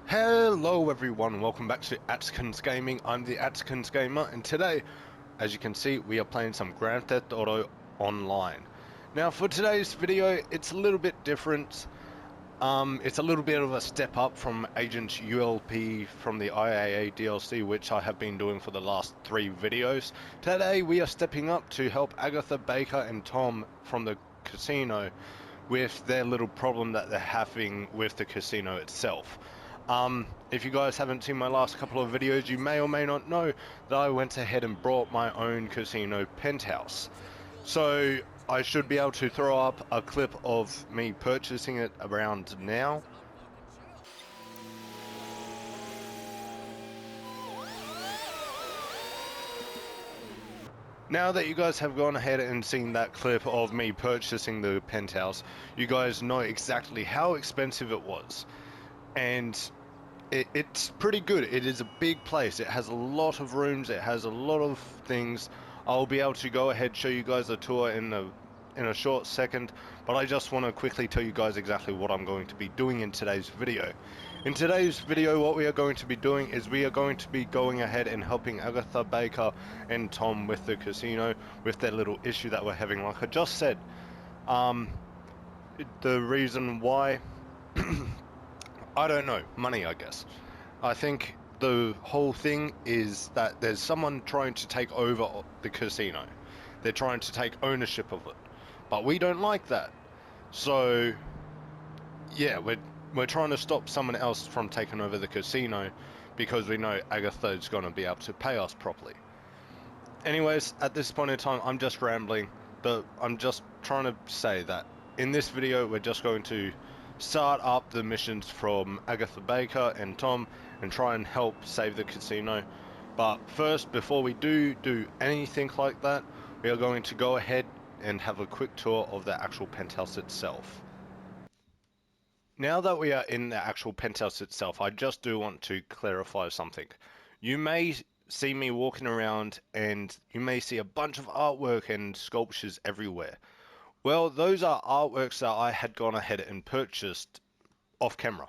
Hello everyone, welcome back to Atkins Gaming. I'm the Atkins Gamer, and today, as you can see, we are playing some Grand Theft Auto Online. Now for today's video, it's a little bit different. It's a little bit of a step up from Agent ULP from the IAA DLC, which I have been doing for the last 3 videos. Today we are stepping up to help Agatha, Baker and Tom from the casino with their little problem that they're having with the casino itself. If you guys haven't seen my last couple of videos, you may or may not know that I went ahead and brought my own casino penthouse. So I should be able to throw up a clip of me purchasing it around now. Now that you guys have gone ahead and seen that clip of me purchasing the penthouse, you guys know exactly how expensive it was. And it's pretty good. It is a big place. It has a lot of rooms. It has a lot of things. I'll be able to go ahead and show you guys a tour in a short second, but I just want to quickly tell you guys exactly what I'm going to be doing in today's video. In today's video, what we are going to be doing is we are going to be going ahead and helping Agatha, Baker and Tom with the casino with their little issue that we're having, like I just said. The reason why, I don't know. Money, I guess. I think the whole thing is that there's someone trying to take over the casino. They're trying to take ownership of it. But we don't like that. So, yeah, we're trying to stop someone else from taking over the casino because we know Agatha is going to be able to pay us properly. Anyways, at this point in time, I'm just rambling, but I'm just trying to say that in this video, we're just going to start up the missions from Agatha, Baker and Tom and try and help save the casino. But first, before we do anything like that, we are going to go ahead and have a quick tour of the actual penthouse itself. Now that we are in the actual penthouse itself, I just do want to clarify something. You may see me walking around and you may see a bunch of artwork and sculptures everywhere. Well, those are artworks that I had gone ahead and purchased off camera.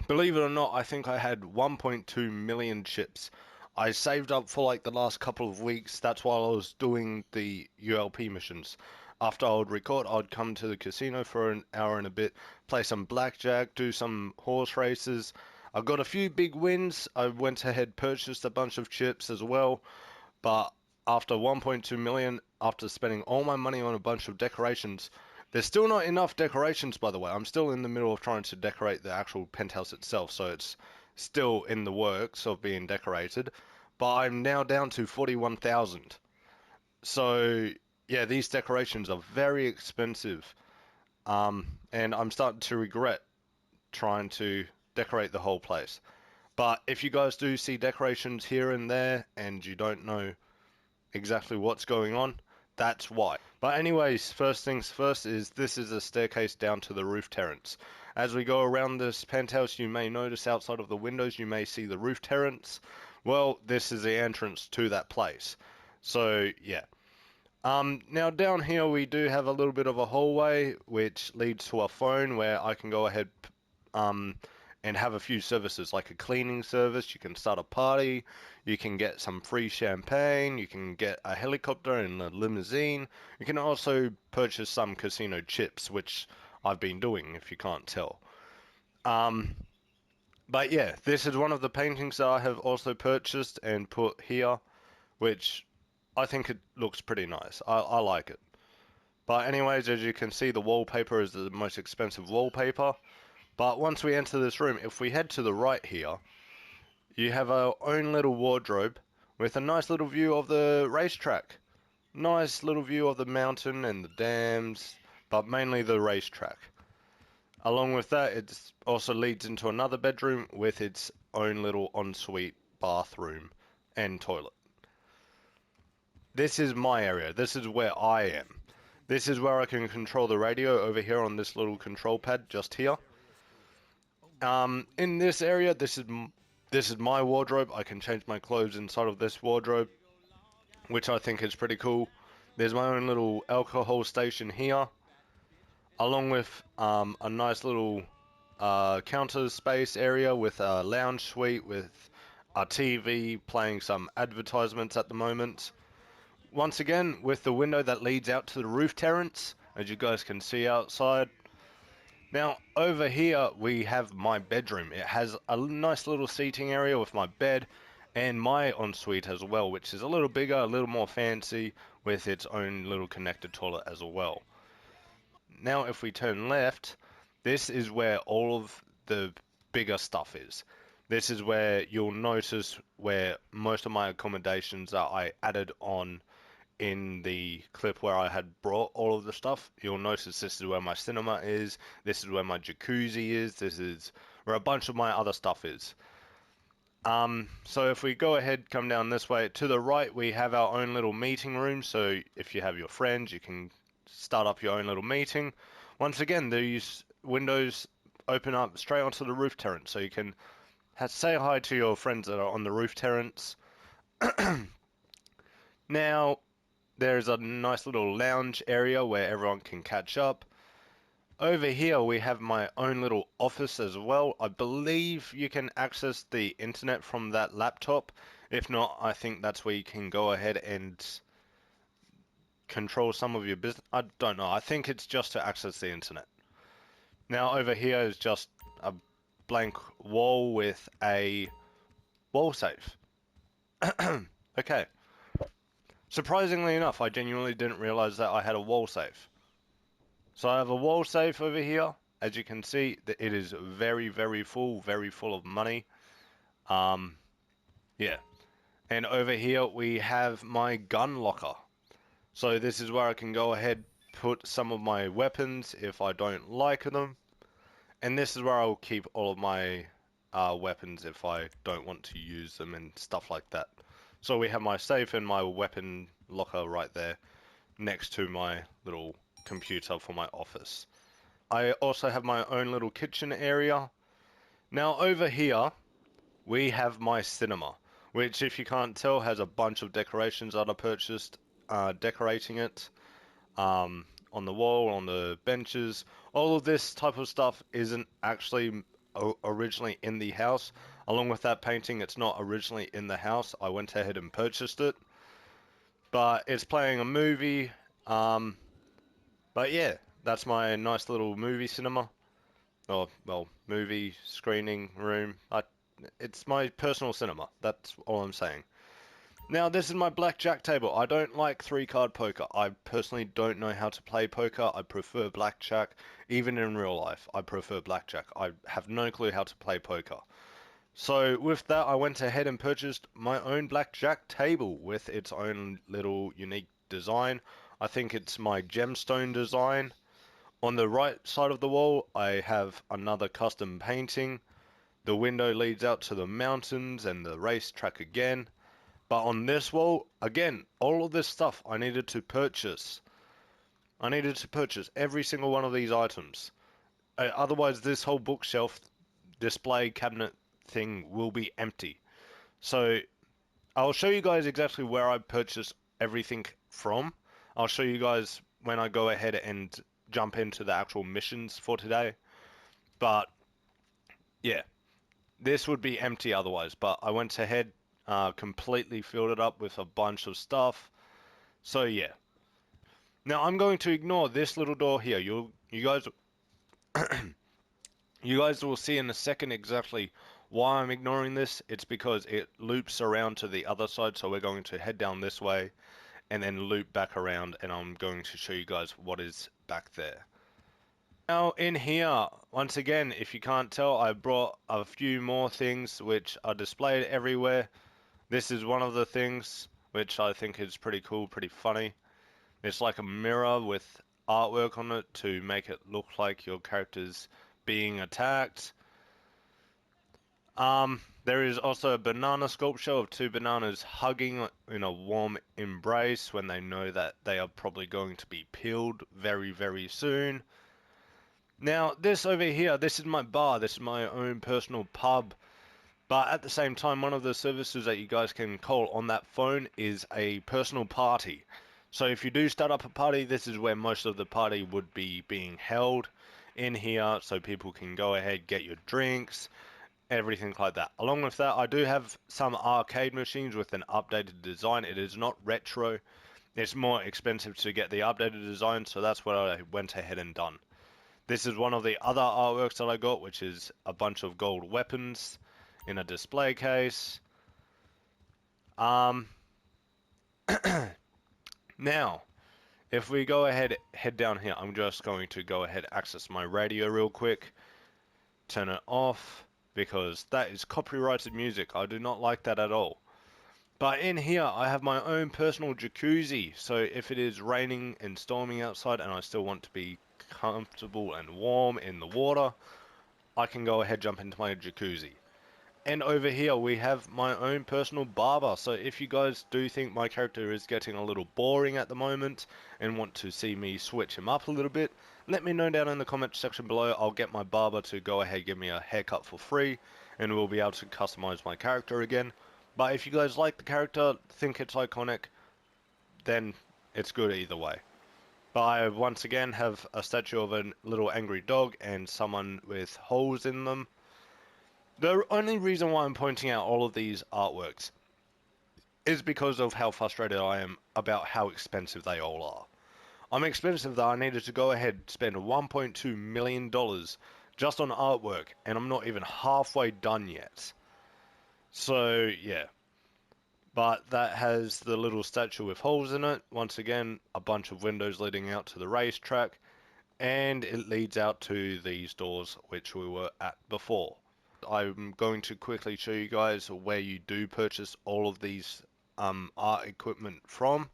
Believe it or not, I think I had 1.2 million chips. I saved up for like the last couple of weeks. That's while I was doing the ULP missions. After I would record, I'd come to the casino for an hour and a bit, play some blackjack, do some horse races. I got a few big wins. I went ahead, purchased a bunch of chips as well. But after 1.2 million, after spending all my money on a bunch of decorations, there's still not enough decorations, by the way. I'm still in the middle of trying to decorate the actual penthouse itself, so it's still in the works of being decorated. But I'm now down to 41,000. So, yeah, these decorations are very expensive. And I'm starting to regret trying to decorate the whole place. But if you guys do see decorations here and there and you don't know exactly what's going on, that's why. But anyways, first things first is this is a staircase down to the roof terrace. As we go around this penthouse, you may notice outside of the windows, you may see the roof terrace. Well, this is the entrance to that place. So, yeah. Now down here we do have a little bit of a hallway which leads to a phone where I can go ahead and have a few services like a cleaning service. You can start a party, you can get some free champagne, you can get a helicopter and a limousine. You can also purchase some casino chips, which I've been doing if you can't tell. But yeah, this is one of the paintings that I have also purchased and put here, which I think it looks pretty nice. I like it. But anyways, as you can see, the wallpaper is the most expensive wallpaper. But once we enter this room, if we head to the right here, you have our own little wardrobe with a nice little view of the racetrack. Nice little view of the mountain and the dams, but mainly the racetrack. Along with that, it also leads into another bedroom with its own little ensuite bathroom and toilet. This is my area. This is where I am. This is where I can control the radio over here on this little control pad just here. In this area, this is my wardrobe. I can change my clothes inside of this wardrobe, which I think is pretty cool. There's my own little alcohol station here, along with a nice little counter space area with a lounge suite with a TV playing some advertisements at the moment. Once again, with the window that leads out to the roof terrace, as you guys can see outside. Now, over here we have my bedroom. It has a nice little seating area with my bed and my ensuite as well, which is a little bigger, a little more fancy, with its own little connected toilet as well. Now, if we turn left, this is where all of the bigger stuff is. This is where you'll notice where most of my accommodations that I added on in the clip where I had brought all of the stuff. You'll notice this is where my cinema is, this is where my jacuzzi is, this is where a bunch of my other stuff is. So if we go ahead, come down this way, to the right we have our own little meeting room, so if you have your friends you can start up your own little meeting. Once again, these windows open up straight onto the roof terrace, so you can say hi to your friends that are on the roof terrace. Now, there's a nice little lounge area where everyone can catch up. Over here we have my own little office as well. I believe you can access the internet from that laptop. If not, I think that's where you can go ahead and control some of your business. I don't know. I think it's just to access the internet. Now over here is just a blank wall with a wall safe. Okay. Surprisingly enough, I genuinely didn't realize that I had a wall safe. So I have a wall safe over here. As you can see, it is very, very full of money. Yeah. And over here we have my gun locker. So this is where I can go ahead, put some of my weapons if I don't like them. And this is where I'll keep all of my weapons if I don't want to use them and stuff like that. So we have my safe and my weapon locker right there next to my little computer for my office. I also have my own little kitchen area. Now over here, we have my cinema, which if you can't tell has a bunch of decorations that I purchased decorating it. On the wall, on the benches. All of this type of stuff isn't actually originally in the house. Along with that painting, it's not originally in the house. I went ahead and purchased it. But it's playing a movie. But yeah, that's my nice little movie cinema. Or, well, movie screening room. It's my personal cinema. That's all I'm saying. Now, this is my blackjack table. I don't like three-card poker. I personally don't know how to play poker. I prefer blackjack. Even in real life, I prefer blackjack. I have no clue how to play poker. So with that, I went ahead and purchased my own blackjack table with its own little unique design. I think it's my gemstone design. On the right side of the wall, I have another custom painting. The window leads out to the mountains and the racetrack again. But on this wall, again, all of this stuff I needed to purchase. I needed to purchase every single one of these items. Otherwise, this whole bookshelf display cabinet thing will be empty. So I'll show you guys exactly where I purchased everything from. I'll show you guys when I go ahead and jump into the actual missions for today. But yeah, this would be empty otherwise. But I went ahead, completely filled it up with a bunch of stuff. So yeah. Now I'm going to ignore this little door here. You guys you guys will see in a second exactly why I'm ignoring this. It's because it loops around to the other side, so we're going to head down this way and then loop back around, and I'm going to show you guys what is back there. Now in here, once again, if you can't tell, I brought a few more things which are displayed everywhere. This is one of the things which I think is pretty cool, pretty funny. It's like a mirror with artwork on it to make it look like your character's being attacked. There is also a banana sculpture of two bananas hugging in a warm embrace when they know that they are probably going to be peeled very, very soon. Now, this over here, this is my bar. This is my own personal pub. But at the same time, one of the services that you guys can call on that phone is a personal party. So if you do start up a party, this is where most of the party would be being held. in here so people can go ahead, get your drinks, everything like that. Along with that, I do have some arcade machines with an updated design. It is not retro. It's more expensive to get the updated design, so that's what I went ahead and done. This is one of the other artworks that I got, which is a bunch of gold weapons in a display case. Now, if we go ahead, head down here, I'm just going to go ahead, access my radio real quick, turn it off, because that is copyrighted music. I do not like that at all. But in here, I have my own personal jacuzzi, so if it is raining and storming outside and I still want to be comfortable and warm in the water, I can go ahead, jump into my jacuzzi. And over here we have my own personal barber, so if you guys do think my character is getting a little boring at the moment and want to see me switch him up a little bit, let me know down in the comment section below. I'll get my barber to go ahead, give me a haircut for free, and we'll be able to customize my character again. But if you guys like the character, think it's iconic, then it's good either way. But I once again have a statue of a little angry dog and someone with holes in them. The only reason why I'm pointing out all of these artworks is because of how frustrated I am about how expensive they all are. I'm expensive that I needed to go ahead and spend $1.2 million just on artwork, and I'm not even halfway done yet. So, yeah. But that has the little statue with holes in it. Once again, a bunch of windows leading out to the racetrack, and it leads out to these doors which we were at before. I'm going to quickly show you guys where you do purchase all of these art equipment from.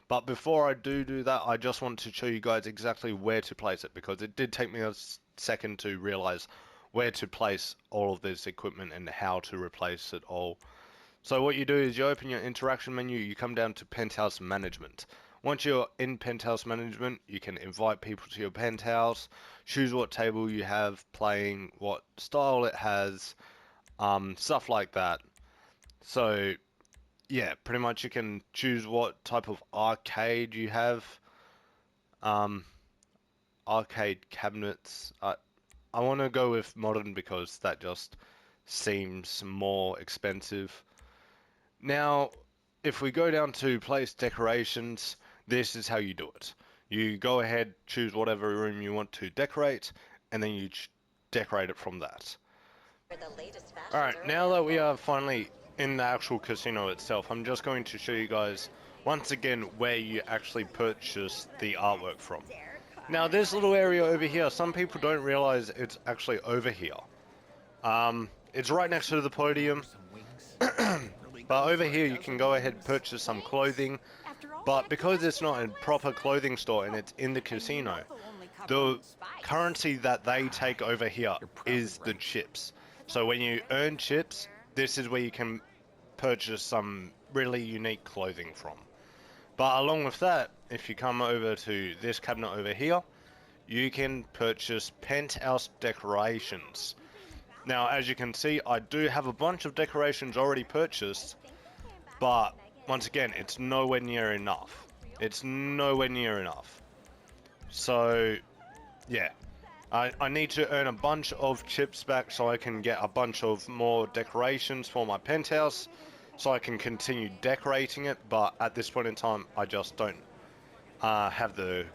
But before I do that, I just want to show you guys exactly where to place it, because it did take me a second to realize where to place all of this equipment and how to replace it all. So what you do is you open your interaction menu, you come down to penthouse management. Once you're in penthouse management, you can invite people to your penthouse, choose what table you have playing, what style it has, stuff like that. So yeah, pretty much you can choose what type of arcade you have, arcade cabinets. I want to go with modern because that just seems more expensive. Now, if we go down to place decorations, this is how you do it. You go ahead, choose whatever room you want to decorate, and then you decorate it from that. Alright, now that we are finally in the actual casino itself, I'm just going to show you guys once again where you actually purchase the artwork from. Now this little area over here, some people don't realize it's actually over here. It's right next to the podium. But over here you can go ahead and purchase some clothing, but because it's not a proper clothing store and it's in the casino, the currency that they take over here is the chips. So when you earn chips, this is where you can purchase some really unique clothing from. But along with that, if you come over to this cabinet over here, you can purchase penthouse decorations. Now, as you can see, I do have a bunch of decorations already purchased, but once again, it's nowhere near enough. It's nowhere near enough. So, yeah. I need to earn a bunch of chips back so I can get a bunch of more decorations for my penthouse, so I can continue decorating it, but at this point in time, I just don't have the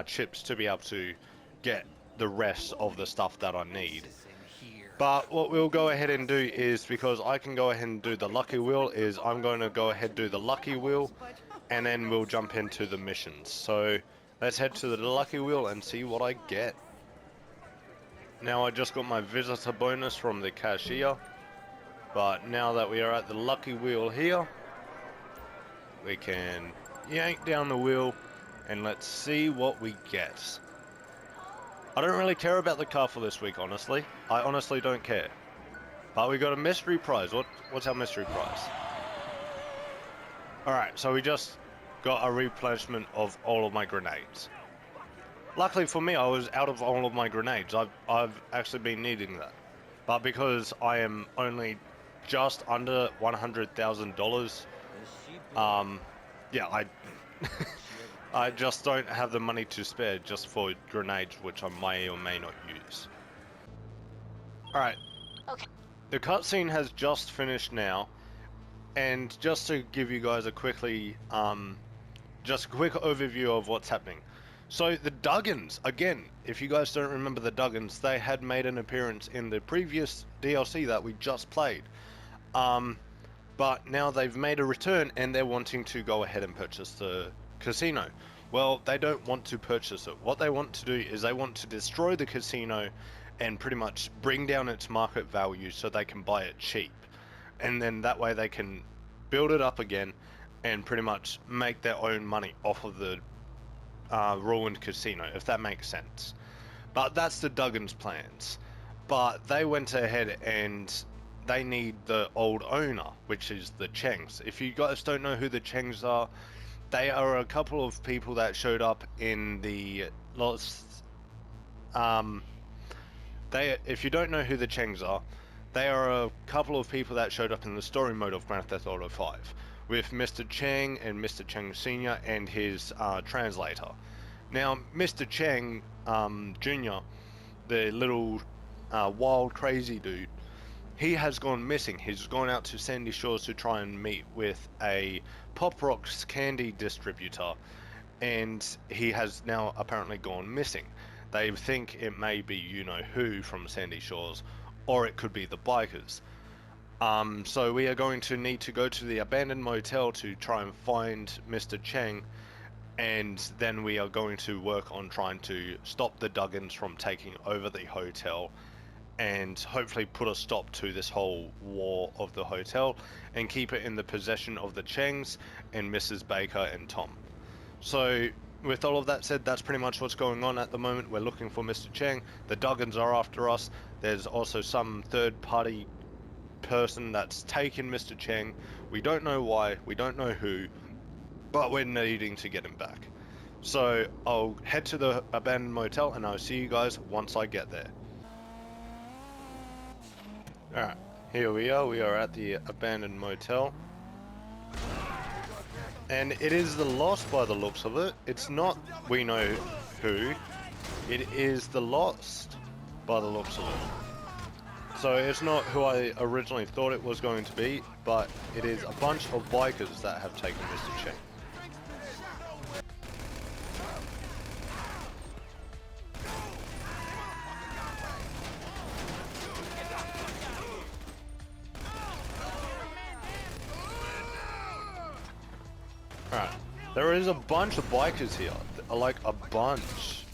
chips to be able to get the rest of the stuff that I need. But what we'll go ahead and do is, because I can go ahead and do the lucky wheel, is I'm going to go ahead and do the lucky wheel, and then we'll jump into the missions. So let's head to the lucky wheel and see what I get. Now I just got my visitor bonus from the cashier, but now that we are at the lucky wheel here, we can yank down the wheel and let's see what we get. I don't really care about the car for this week, honestly. I honestly don't care. But we got a mystery prize. What's our mystery prize? Alright, so we just got a replenishment of all of my grenades. Luckily for me, I was out of all of my grenades. I've actually been needing that. But because I am only just under $100,000, yeah, I just don't have the money to spare just for grenades, which I may or may not use. Alright. Okay. The cutscene has just finished now, and just to give you guys a quick overview of what's happening. So the Duggins, again, if you guys don't remember the Duggins, they had made an appearance in the previous DLC that we just played. But now they've made a return and they're wanting to go ahead and purchase the casino. Well, they don't want to purchase it. What they want to do is they want to destroy the casino and pretty much bring down its market value so they can buy it cheap. And then that way they can build it up again and pretty much make their own money off of the ruined casino, if that makes sense. But that's the Duggins' plans. But they went ahead and they need the old owner, which is the Chengs. If you guys don't know who the Chengs are, they are a couple of people that showed up in the lost. If you don't know who the Chengs are, they are a couple of people that showed up in the story mode of Grand Theft Auto 5, with Mr. Cheng and Mr. Cheng Sr. and his translator. Now, Mr. Cheng Jr., the little wild crazy dude, he has gone missing. He's gone out to Sandy Shores to try and meet with a Pop Rocks candy distributor, and he has now apparently gone missing. They think it may be you-know-who from Sandy Shores, or it could be the bikers. So we are going to need to go to the abandoned motel to try and find Mr. Cheng, and then we are going to work on trying to stop the Duggins from taking over the hotel and hopefully put a stop to this whole war of the hotel and keep it in the possession of the Chengs and Mrs. Baker and Tom. So with all of that said, that's pretty much what's going on at the moment. We're looking for Mr. Cheng. The Duggins are after us. There's also some third party person that's taken Mr. Cheng. We don't know why, we don't know who, but we're needing to get him back. So I'll head to the abandoned motel and I'll see you guys once I get there. Alright, here we are at the abandoned motel. And it is the Lost by the looks of it. It's not we know who, it is the Lost by the looks of it. So it's not who I originally thought it was going to be, but it is a bunch of bikers that have taken Mr. Cheng. Alright, there is a bunch of bikers here, like a bunch.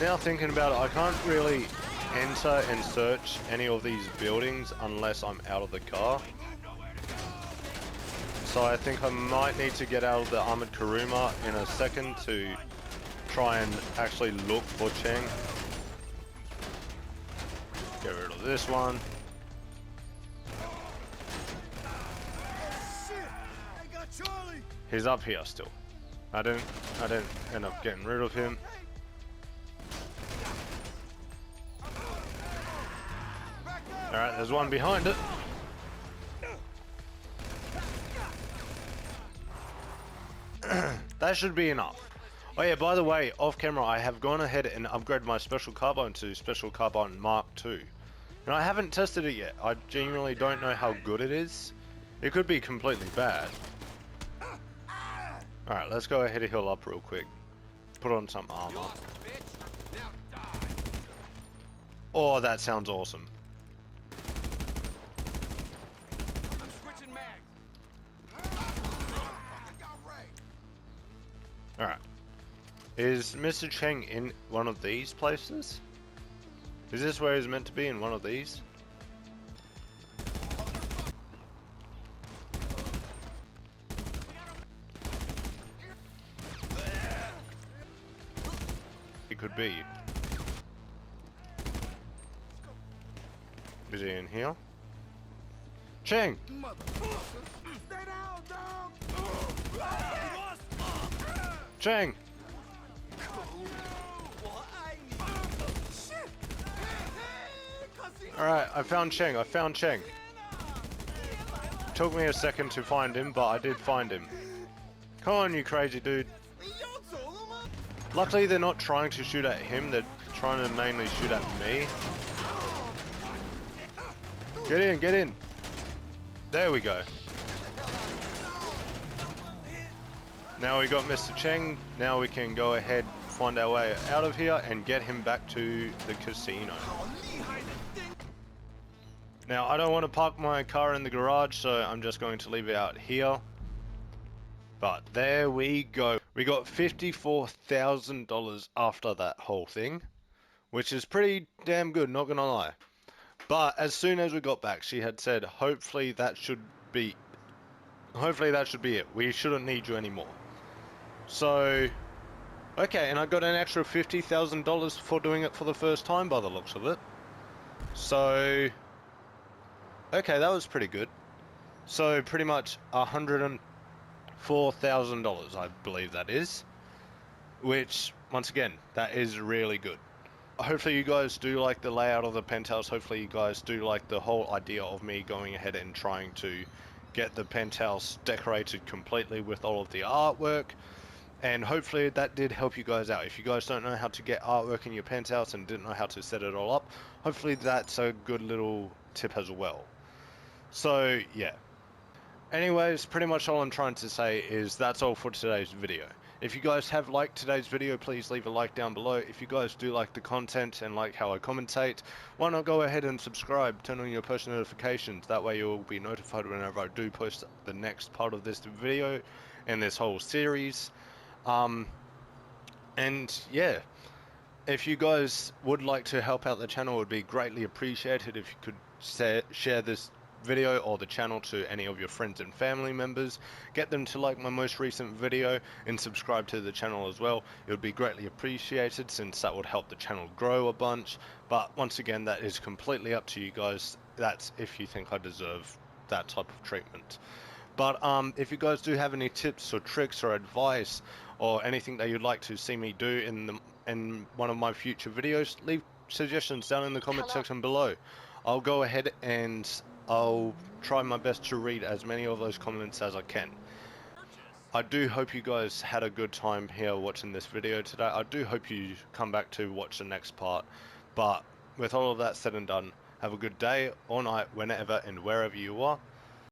Now thinking about it, I can't really enter and search any of these buildings unless I'm out of the car. So I think I might need to get out of the armored Kuruma in a second to try and actually look for Cheng. Get rid of this one. He's up here still. I didn't end up getting rid of him. Alright, there's one behind it. That should be enough. Oh yeah, by the way, off camera I have gone ahead and upgraded my Special Carbine to Special Carbine Mark II. And I haven't tested it yet. I genuinely don't know how good it is. It could be completely bad. Alright, let's go ahead and heal up real quick. Put on some armor. Oh, that sounds awesome. Alright. Is Mr. Cheng in one of these places? Is this where he's meant to be, in one of these? It could be. Is he in here? Cheng! Cheng! Alright, I found Cheng, Took me a second to find him, but I did find him. Come on, you crazy dude. Luckily, they're not trying to shoot at him. They're trying to mainly shoot at me. Get in, get in. There we go. Now we got Mr. Cheng. Now we can go ahead, find our way out of here and get him back to the casino. Now I don't want to park my car in the garage, so I'm just going to leave it out here. But there we go. We got $54,000 after that whole thing, which is pretty damn good, not gonna lie. But as soon as we got back, she had said, hopefully that should be it. We shouldn't need you anymore. So, okay, and I got an extra $50,000 for doing it for the first time by the looks of it. So, okay, that was pretty good. So pretty much $104,000, I believe that is. Which, once again, that is really good. Hopefully you guys do like the layout of the penthouse. Hopefully you guys do like the whole idea of me going ahead and trying to get the penthouse decorated completely with all of the artwork. And hopefully that did help you guys out. If you guys don't know how to get artwork in your penthouse and didn't know how to set it all up, hopefully that's a good little tip as well. So yeah. Anyways, pretty much all I'm trying to say is that's all for today's video. If you guys have liked today's video, please leave a like down below. If you guys do like the content and like how I commentate, why not go ahead and subscribe, turn on your push notifications. That way you'll be notified whenever I do post the next part of this video and this whole series. And yeah, if you guys would like to help out the channel, it would be greatly appreciated if you could share this video or the channel to any of your friends and family members. Get them to like my most recent video and subscribe to the channel as well. It would be greatly appreciated, since that would help the channel grow a bunch. But once again, that is completely up to you guys. That's if you think I deserve that type of treatment. But if you guys do have any tips or tricks or advice or anything that you'd like to see me do in one of my future videos, leave suggestions down in the comment section below. I'll go ahead and I'll try my best to read as many of those comments as I can. I do hope you guys had a good time here watching this video today. I do hope you come back to watch the next part. But with all of that said and done, have a good day or night whenever and wherever you are.